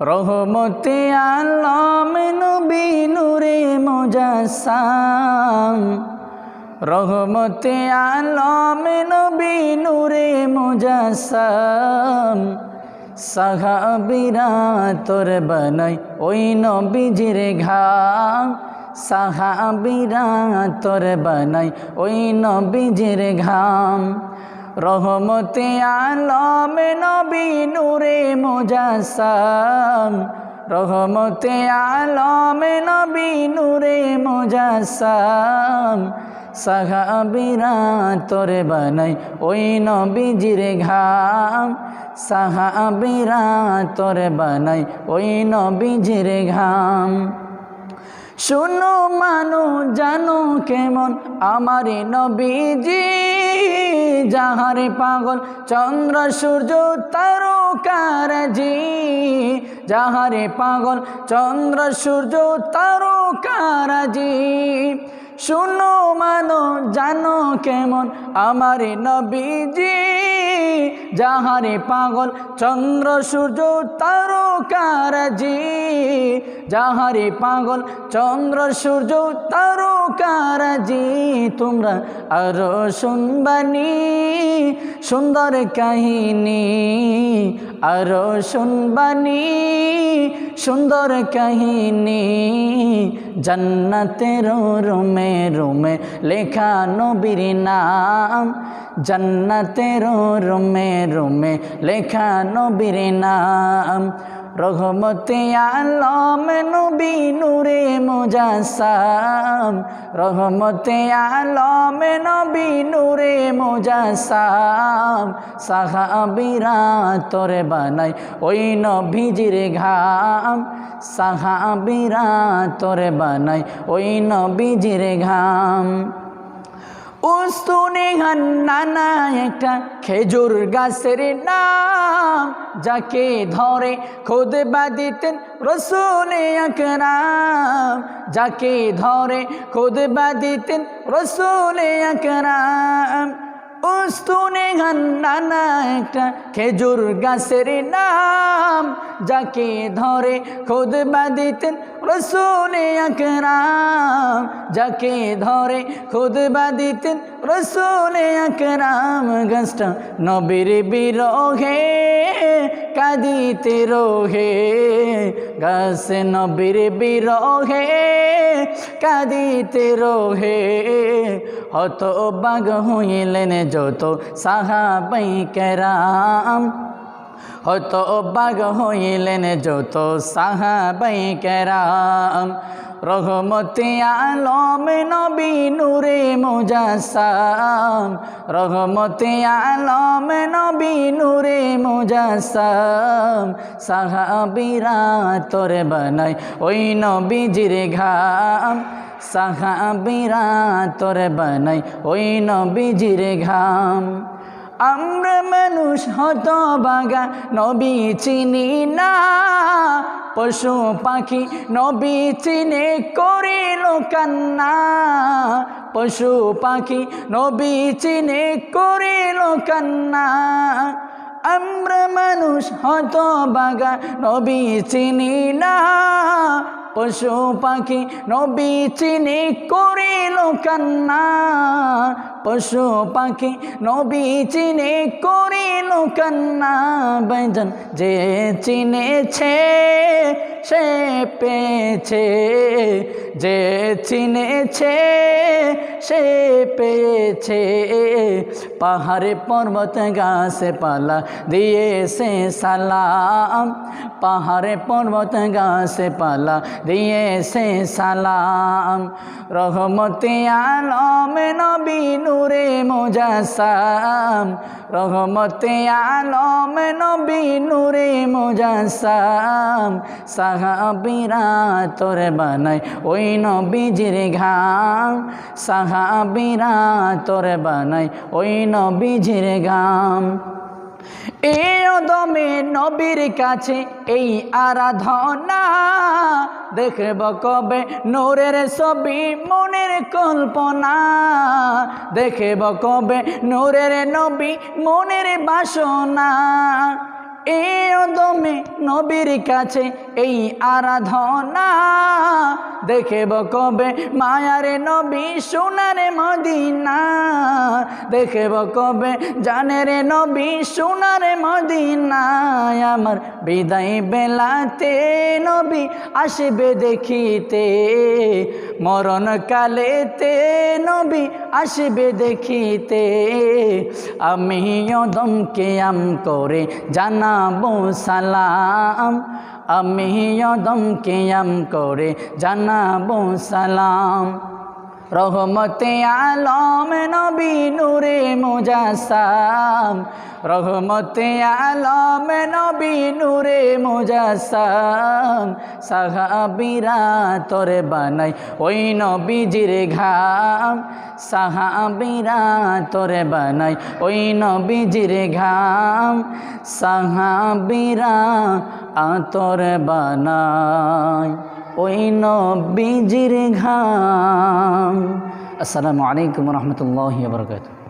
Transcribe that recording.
রহমতে আলম নবী নূরে মুজাসসাম, রহমতে আলম নবী নূরে মুজাসসাম। সাহাবীরা তোর বানাই ওই নবীজির ঘাম, সাহাবীরা তোর বানাই ওই নবীজির ঘাম। রহমতে আলম নবী নূরে মুজাসসাম, রহমতে আলম নবী নূরে মুজাসসাম। সাহাবীরা তোর বানাই ওই নবীজির ঘাম, সাহাবীরা তোর বানাই ওই নবীজির ঘাম। শুনো মানো জানো কেমন আমার নবীজি, যাহারে পাগল চন্দ্র সূর্য তারকারাজি, যাহারে পাগল চন্দ্র সূর্য তারকারাজি। শুনো মানো জানো কেমন আমার নবীজি, যাহারে পাগল চন্দ্র সূর্য তারকারাজি, যাহারে পাগল চন্দ্র সূর্য তারকারাজি। তোমরা আরো শুনবানি সুন্দর কাহিনী, আরো শুনবানি সুন্দর কাহিনী। জান্নাতের রুমে রুমে লেখা নবীর নাম, জান্নাতের রুমে রুমে লেখা নবীর নাম। রহমতে আলম নবী নূরে মুজাসসাম, রহমতে আলম নবী নূরে মুজাসসাম। সাহাবীরা তোর বানাই ওই নবীজির ঘাম, সাহাবীরা তোর বানাই ওই নবীজির ঘাম। উস্তুনে হান্নানা একটা খেজুর গাছের নাম, যাকে ধরে খুতবা দিতেন রাসূলে আকরাম, যাকে ধরে খুতবা দিতেন রাসূলে আকরাম। উস্তুনে হান্নানা একটা খেজুর গাছের নাম, যাকে ধরে খুতবা দিতেন রাসূলে আকরাম, যাকে ধরে খুতবা দিতেন রাসূলে আকরাম। গাছটা নবীর বিরহে কাঁদিতে রোহে, গাছ নবীর বিরহে কাঁদিতে রোহে। হতবাক হইলেন যত সাহাবায়ে কেরাম, হতবাক হইলেন যত সাহাবায়ে কেরাম। রহমতে আলম নবী নূরে মুজাসসাম, রহমতে আলম নবী নূরে মুজাসসাম। সাহাবীরা তোর বানাই ওই নবীজির ঘাম, সাহাবীরা তোর বানাই ওই নবীজির ঘাম। আমরা মানুষ হতভাগা নবী চিনি না, পশু পাখি নবী চিনে করিল কান্না, পশু পাখি নবী চিনে করিল কান্না। আমরা মানুষ হতভাগা নবী চিনি না, পশু পাখি নবী চিনে করিল কান্না, পশু পাখি নবী চিনে করিল কান্না। ভাইজান যে চিনেছে সে পেয়েছে, যে চিনেছে সে পেয়েছে। পাহাড়ে পর্বত গাছে পালা দিয়েছে সালাম, পাহাড়ে পর্বত গাছে পালা দিয়েছে সালাম। রহমতে আলম নবী নূরে মুজাসসাম, রহমতে আলম নবী নূরে মুজাসসাম। সাহাবীরা তোর বানাই ওই নবীজির ঘাম, সাহাবীরা তোর বানাই ওই নবীজির ঘাম। এই দমে নবীর কাছে এই আরাধনা, দেখব কবে নূরের ছবি মনের কল্পনা, দেখব কবে নূরের নবী মনের বাসনা। এই অদমে নবীর কাছে এই আরাধনা, দেখব কবে মায়ারে নবী সোনারে মদিনা, দেখব কবে জানেরে নবী সোনারে মদিনায়। আমার বিদায় বেলাতে নবী আসবে দেখিতে, মরণ কালেতে নবী আসবে দেখিতে। আমি অদম কিয়াম করে জানাবো সালাম, আমি অদম কিয়াম করে জানাবো সালাম। রহমতে আলম নবী নূরে মুজাসসাম, রহমতে আলম নবী নূরে মুজাসসাম। সাহাবীরা তোরে বানাই ওই নবীজির ঘাম, সাহাবীরা তোরে বানাই ওই নবীজির ঘাম, সাহাবীরা তোরে বানাই ওই নবীজির ঘাম। আসসালামু আলাইকুম ওয়া রাহমাতুল্লাহি ওয়া বারাকাতুহু।